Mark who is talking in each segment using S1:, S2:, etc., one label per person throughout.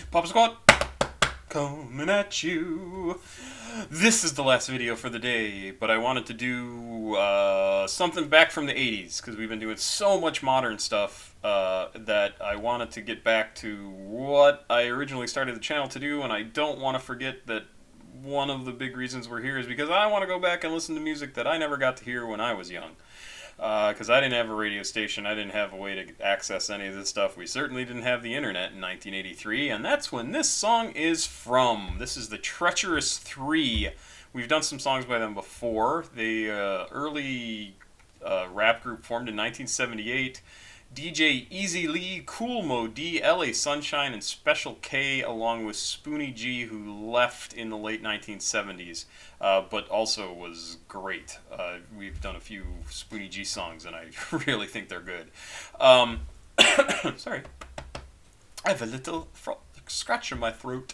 S1: Papa Squad, coming at you. This is the last video for the day, but I wanted to do something back from the 80s, because we've been doing so much modern stuff that I wanted to get back to what I originally started the channel to do, and I don't want to forget that one of the big reasons we're here is because I want to go back and listen to music that I never got to hear when I was young. Because I didn't have a radio station, I didn't have a way to access any of this stuff. We certainly didn't have the internet in 1983, and that's when this song is from. This is the Treacherous 3. We've done some songs by them before. They early rap group formed in 1978. DJ Easy Lee, Cool Mo D, LA Sunshine, and Special K, along with Spoonie G, who left in the late 1970s, but also was great. We've done a few Spoonie G songs, and I really think they're good. Sorry. I have a little scratch in my throat.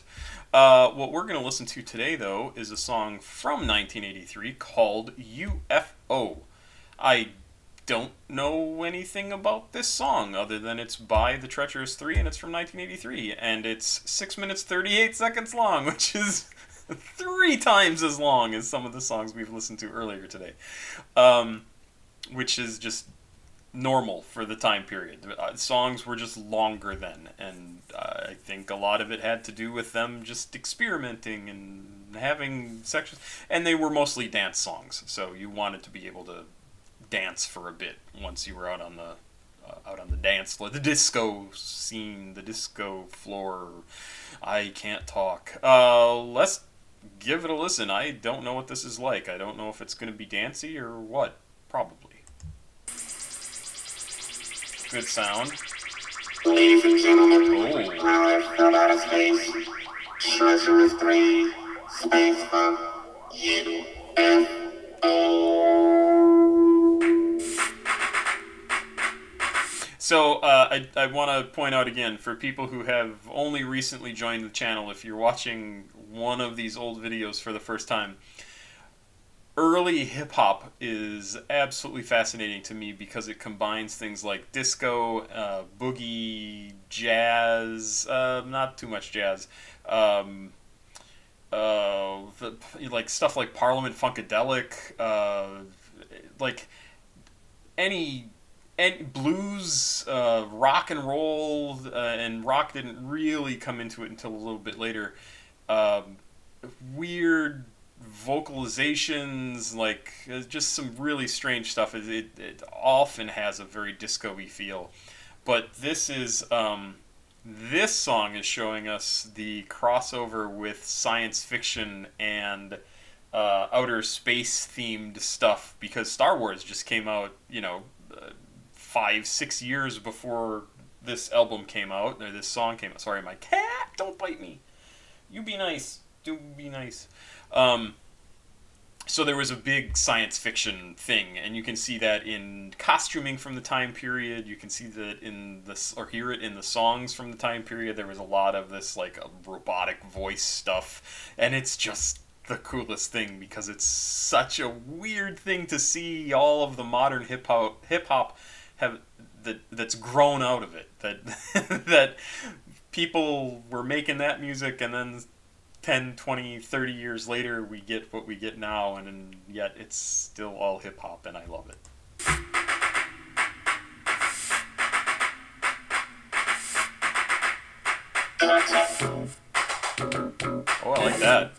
S1: What we're going to listen to today, though, is a song from 1983 called U.F.O. I don't know anything about this song other than it's by the Treacherous 3 and it's from 1983, and it's 6 minutes 38 seconds long, which is 3 times as long as some of the songs we've listened to earlier today, which is just normal for the time period. Songs were just longer then, and I think a lot of it had to do with them just experimenting and having sections, and they were mostly dance songs, so you wanted to be able to dance for a bit once you were out on the dance floor, the disco scene, the disco floor. I can't talk. Let's give it a listen. I don't know what this is like. I don't know if it's going to be dancey or what. Probably. Good sound.
S2: Ladies and gentlemen, live from outer space, Treacherous 3, space from U.F.O.
S1: So I want to point out again, for people who have only recently joined the channel, if you're watching one of these old videos for the first time, early hip-hop is absolutely fascinating to me because it combines things like disco, boogie, jazz, not too much jazz, like stuff like Parliament Funkadelic, like any blues, rock and roll, and rock didn't really come into it until a little bit later. Weird vocalizations, like just some really strange stuff. It often has a very disco-y feel, but this song is showing us the crossover with science fiction and outer space themed stuff, because Star Wars just came out, 5-6 years before this album came out, or this song came out. Sorry, my cat, don't bite me. You be nice. Do be nice. So there was a big science fiction thing, and you can see that in costuming from the time period. You can see that or hear it in the songs from the time period. There was a lot of this like robotic voice stuff, and it's just the coolest thing because it's such a weird thing to see all of the modern hip hop that's grown out of it, that people were making that music, and then 10, 20, 30 years later we get what we get now, and yet it's still all hip hop, and I love it. Oh, I like that.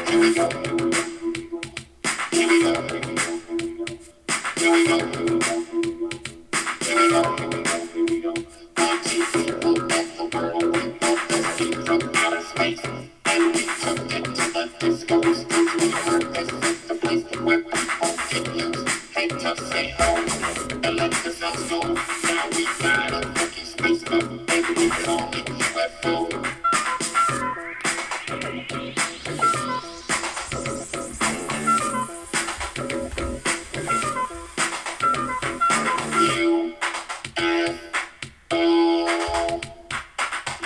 S2: Here we go. Here we go. Here we go. Here we go. Here we go. Watching people at the world without the speed from outer space. And we took it to the disco streets. We heard this is the place where people get loose. Hate to say ho, and let the sounds go. Now we got a fucking space up, and we call it U.F.O.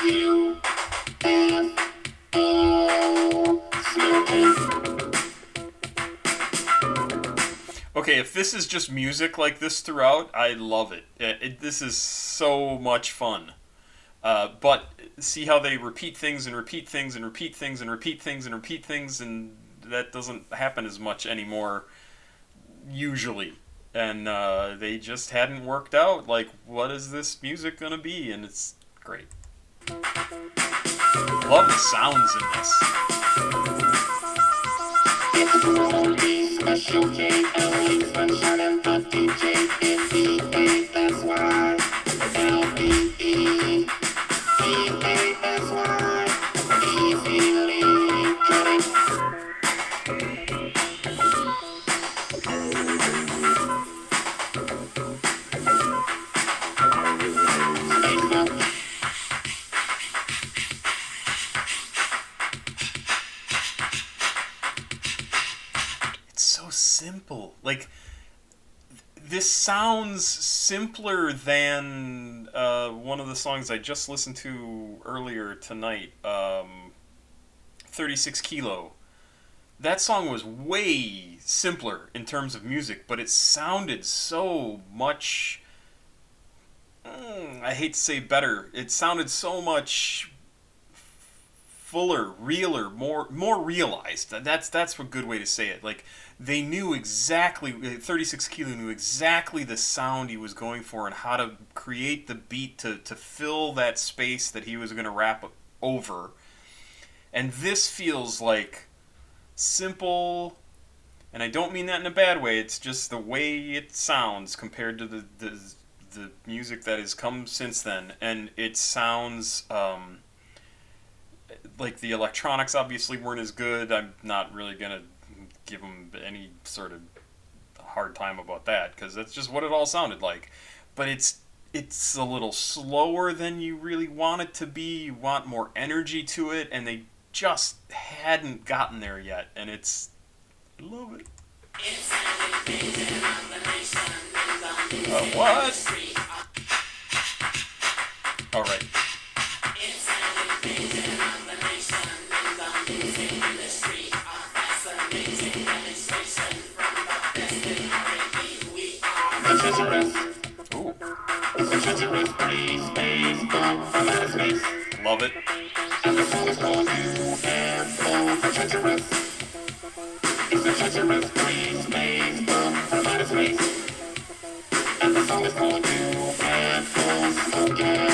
S2: U.F.O.
S1: if this is just music like this throughout, I love it. This is so much fun. But see how they repeat things and repeat things and repeat things and repeat things and repeat things, and that doesn't happen as much anymore, usually. And they just hadn't worked out. Like, what is this music gonna be? And it's great. Love the sounds in this.
S2: Special K, LA, sunshine and the DJ, NBA, that's why. LBE, EA, that's why. Easily credit.
S1: It's so simple. Like, this sounds simpler than one of the songs I just listened to earlier tonight, 36 Kilo. That song was way simpler in terms of music, but it sounded so much. I hate to say better. It sounded so much fuller, realer, more realized. That's a good way to say it. Like, they knew exactly, 36 Kilo knew exactly the sound he was going for and how to create the beat to fill that space that he was going to rap over. And this feels like simple, and I don't mean that in a bad way. It's just the way it sounds compared to the music that has come since then, and it sounds like the electronics obviously weren't as good. I'm not really gonna give them any sort of hard time about that because that's just what it all sounded like. But it's a little slower than you really want it to be. You want more energy to it, and they just hadn't gotten there yet, and I love it. What? All right.
S2: Treacherous.
S1: Ooh.
S2: Treacherous, please, space, from outer space.
S1: Love it.
S2: And the song is called U.F.O. Treacherous. It's a treacherous, please, space, from outer space. And the song is called U.F.O. Smoking.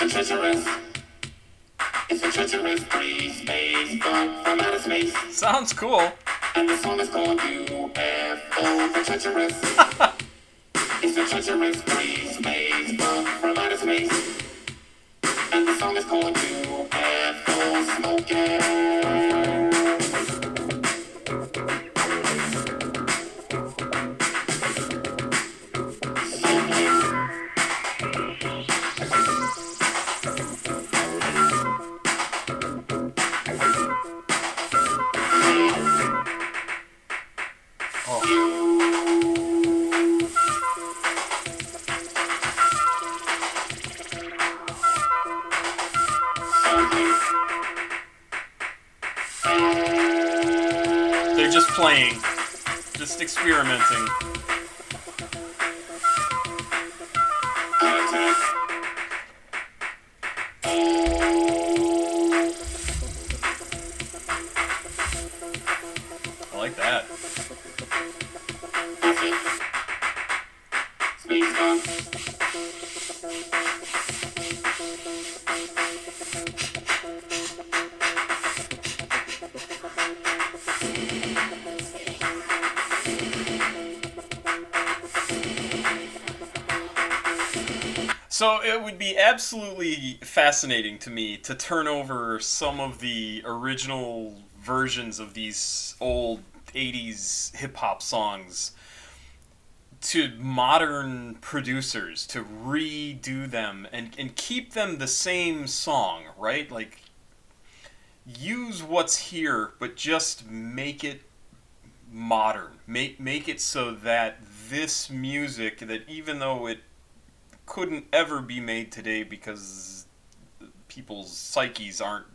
S2: Treacherous. It's a treacherous breeze, space, from outer space.
S1: Sounds cool.
S2: And the song is called U.F.O. The Treacherous. It's a treacherous breeze, space, from outer space. And the song is called U.F.O. Smoking.
S1: Oh. they're just playing, just experimenting. I like that. So it would be absolutely fascinating to me to turn over some of the original versions of these old 80s hip hop songs to modern producers to redo them and keep them the same song, right? Like, use what's here, but just make it modern. Make it so that this music, that even though it couldn't ever be made today because people's psyches aren't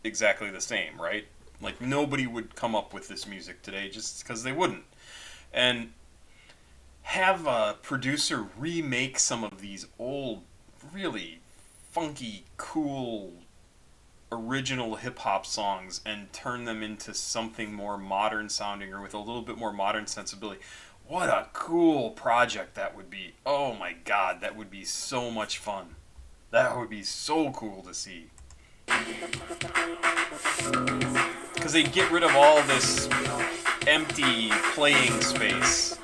S1: exactly the same, right? Like, nobody would come up with this music today just because they wouldn't. And have a producer remake some of these old, really funky, cool, original hip hop songs and turn them into something more modern sounding or with a little bit more modern sensibility. What a cool project that would be. Oh my god, that would be so much fun. That would be so cool to see. Because they get rid of all this empty playing space.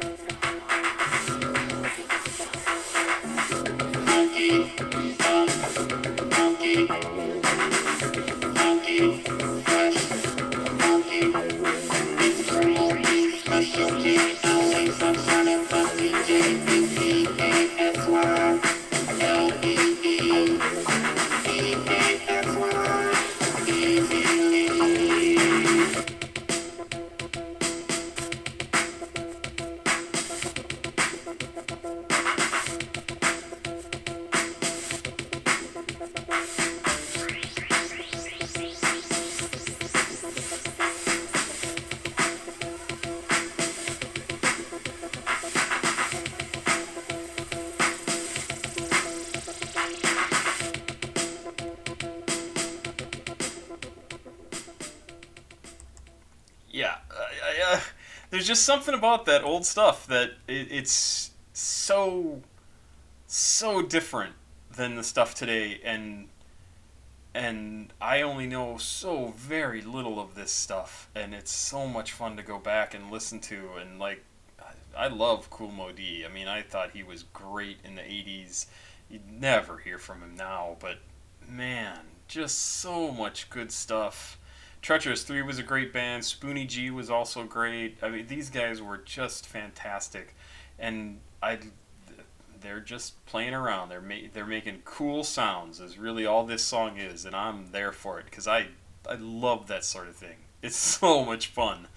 S1: Yeah, there's just something about that old stuff that it's so different than the stuff today, and I only know so very little of this stuff, and it's so much fun to go back and listen to, and like, I love Kool Moe Dee. I mean, I thought he was great in the '80s. You'd never hear from him now, but man, just so much good stuff. Treacherous 3 was a great band. Spoonie G was also great. I mean, these guys were just fantastic, and they're just playing around. They're making cool sounds. Is really all this song is, and I'm there for it because I love that sort of thing. It's so much fun,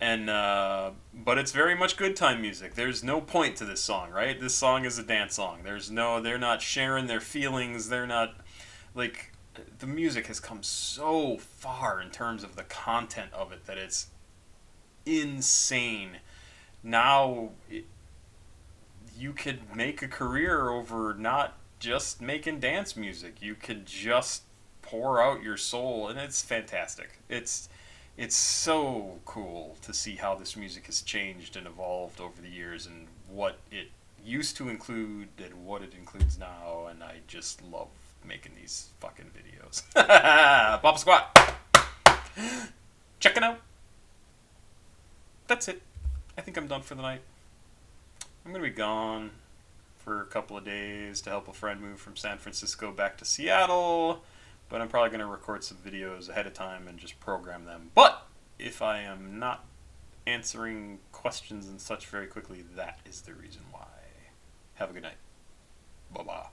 S1: and but it's very much good time music. There's no point to this song, right? This song is a dance song. They're not sharing their feelings. They're not like, the music has come so far in terms of the content of it that it's insane. Now you could make a career over not just making dance music. You could just pour out your soul, and it's fantastic. It's so cool to see how this music has changed and evolved over the years, and what it used to include and what it includes now, and I just love making these fucking videos. Papa Squat! Check it out. That's it. I think I'm done for the night. I'm going to be gone for a couple of days to help a friend move from San Francisco back to Seattle, but I'm probably going to record some videos ahead of time and just program them. But if I am not answering questions and such very quickly, that is the reason why. Have a good night. Bye-bye.